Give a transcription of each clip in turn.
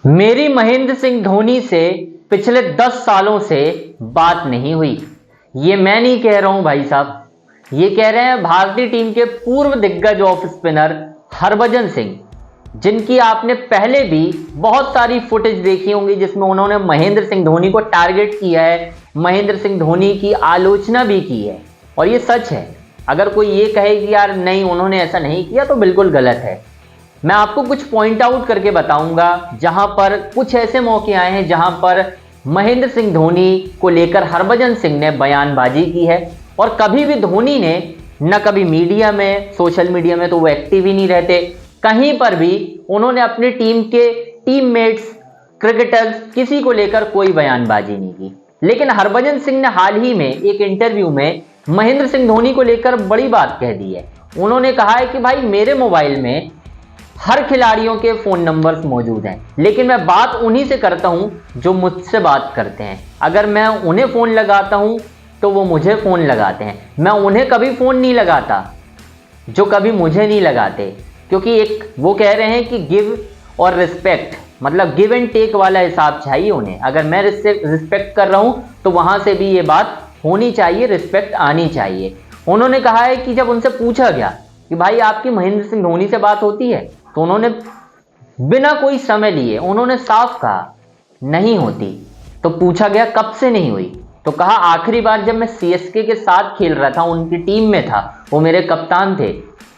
मेरी महेंद्र सिंह धोनी से पिछले 10 सालों से बात नहीं हुई। ये मैं नहीं कह रहा हूं भाई साहब, ये कह रहे हैं भारतीय टीम के पूर्व दिग्गज ऑफ स्पिनर हरभजन सिंह, जिनकी आपने पहले भी बहुत सारी फुटेज देखी होंगी जिसमें उन्होंने महेंद्र सिंह धोनी को टारगेट किया है, महेंद्र सिंह धोनी की आलोचना भी की है। और ये सच है। अगर कोई ये कहे कि यार नहीं उन्होंने ऐसा नहीं किया तो बिल्कुल गलत है। मैं आपको कुछ पॉइंट आउट करके बताऊंगा जहां पर कुछ ऐसे मौके आए हैं जहां पर महेंद्र सिंह धोनी को लेकर हरभजन सिंह ने बयानबाजी की है। और कभी भी धोनी ने न कभी मीडिया में, सोशल मीडिया में तो वो एक्टिव ही नहीं रहते, कहीं पर भी उन्होंने अपनी टीम के टीममेट्स, क्रिकेटर्स, किसी को लेकर कोई बयानबाजी नहीं की। लेकिन हरभजन सिंह ने हाल ही में एक इंटरव्यू में महेंद्र सिंह धोनी को लेकर बड़ी बात कह दी है। उन्होंने कहा है कि भाई मेरे मोबाइल में हर खिलाड़ियों के फोन नंबर्स मौजूद हैं, लेकिन मैं बात उन्हीं से करता हूं जो मुझसे बात करते हैं। अगर मैं उन्हें फोन लगाता हूं तो वो मुझे फोन लगाते हैं। मैं उन्हें कभी फोन नहीं लगाता जो कभी मुझे नहीं लगाते, क्योंकि एक वो कह रहे हैं कि गिव और रिस्पेक्ट, मतलब गिव एंड टेक वाला हिसाब चाहिए उन्हें। अगर मैं रिस्पेक्ट कर रहा हूं तो वहां से भी ये बात होनी चाहिए, रिस्पेक्ट आनी चाहिए। उन्होंने कहा है कि जब उनसे पूछा गया कि भाई आपकी महेंद्र सिंह धोनी से बात होती है, तो उन्होंने बिना कोई समय लिए उन्होंने साफ कहा नहीं होती। तो पूछा गया कब से नहीं हुई, तो कहा आखिरी बार जब मैं सीएसके के साथ खेल रहा था, उनकी टीम में था, वो मेरे कप्तान थे,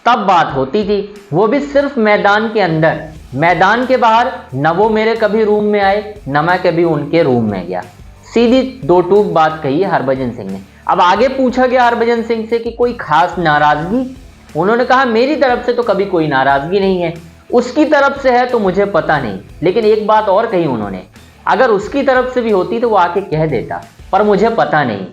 तब बात होती थी, वो भी सिर्फ मैदान के अंदर। मैदान के बाहर न वो मेरे कभी रूम में आए न मैं कभी उनके रूम में गया। सीधी दो टूक बात कही है हरभजन सिंह ने। अब आगे पूछा गया हरभजन सिंह से कि कोई खास नाराजगी, उन्होंने कहा मेरी तरफ से तो कभी कोई नाराजगी नहीं है, उसकी तरफ से है तो मुझे पता नहीं। लेकिन एक बात और कही उन्होंने, अगर उसकी तरफ से भी होती तो वो आके कह देता, पर मुझे पता नहीं।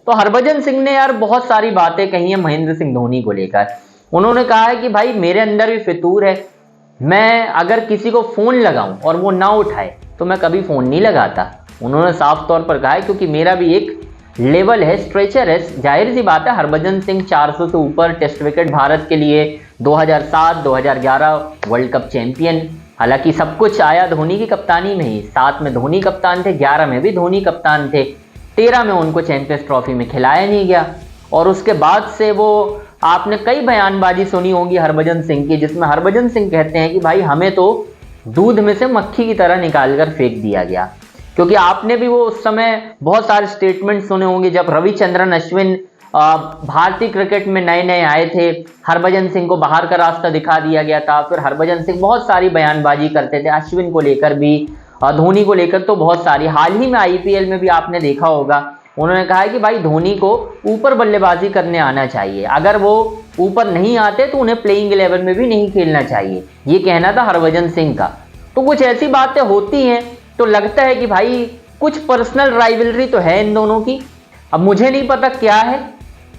तो हरभजन सिंह ने यार बहुत सारी बातें कही है महेंद्र सिंह धोनी को लेकर। उन्होंने कहा है कि भाई मेरे अंदर भी फितूर है, मैं अगर किसी को फोन लगाऊं और वो ना उठाए तो मैं कभी फोन नहीं लगाता। उन्होंने साफ तौर पर कहा है क्योंकि मेरा भी एक लेवल है, स्ट्रेचर है। जाहिर सी बात है हरभजन सिंह 400 से ऊपर टेस्ट विकेट भारत के लिए, 2007 2011 वर्ल्ड कप चैंपियन। हालांकि सब कुछ आया धोनी की कप्तानी में ही। 7 में धोनी कप्तान थे, 11 में भी धोनी कप्तान थे, 13 में उनको चैंपियंस ट्रॉफी में खिलाया नहीं गया। और उसके बाद से वो आपने कई बयानबाजी सुनी होगी हरभजन सिंह की, जिसमें हरभजन सिंह कहते हैं कि भाई हमें तो दूध में से मक्खी की तरह निकाल कर फेंक दिया गया। क्योंकि आपने भी वो उस समय बहुत सारे स्टेटमेंट सुने होंगे जब रविचंद्रन अश्विन भारतीय क्रिकेट में नए नए आए थे, हरभजन सिंह को बाहर का रास्ता दिखा दिया गया था। फिर हरभजन सिंह बहुत सारी बयानबाजी करते थे, अश्विन को लेकर भी, धोनी को लेकर तो बहुत सारी। हाल ही में आईपीएल में भी आपने देखा होगा, उन्होंने कहा है कि भाई धोनी को ऊपर बल्लेबाजी करने आना चाहिए, अगर वो ऊपर नहीं आते तो उन्हें प्लेइंग 11 में भी नहीं खेलना चाहिए। ये कहना था हरभजन सिंह का। तो कुछ ऐसी बातें होती हैं तो लगता है कि भाई कुछ पर्सनल राइवलरी तो है इन दोनों की। अब मुझे नहीं पता क्या है,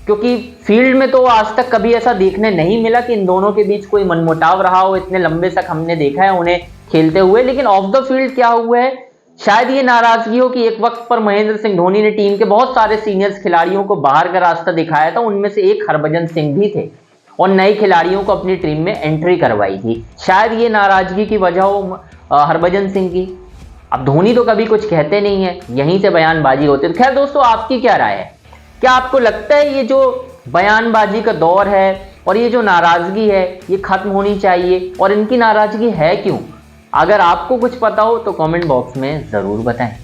क्योंकि फील्ड में तो आज तक कभी ऐसा देखने नहीं मिला कि इन दोनों के बीच कोई मनमुटाव रहा हो। इतने लंबे तक हमने देखा है उन्हें खेलते हुए, लेकिन ऑफ द फील्ड क्या हुआ है, शायद ये नाराजगी हो कि एक वक्त पर महेंद्र सिंह धोनी ने टीम के बहुत सारे सीनियर्स खिलाड़ियों को बाहर का रास्ता दिखाया था, उनमें से एक हरभजन सिंह भी थे, और नए खिलाड़ियों को अपनी टीम में एंट्री करवाई थी। शायद ये नाराजगी की वजह हो हरभजन सिंह की। अब धोनी तो कभी कुछ कहते नहीं है, यहीं से बयानबाजी होती है। खैर दोस्तों, आपकी क्या राय है? क्या आपको लगता है ये जो बयानबाजी का दौर है और ये जो नाराजगी है ये खत्म होनी चाहिए, और इनकी नाराजगी है क्यों? अगर आपको कुछ पता हो तो कमेंट बॉक्स में जरूर बताएं।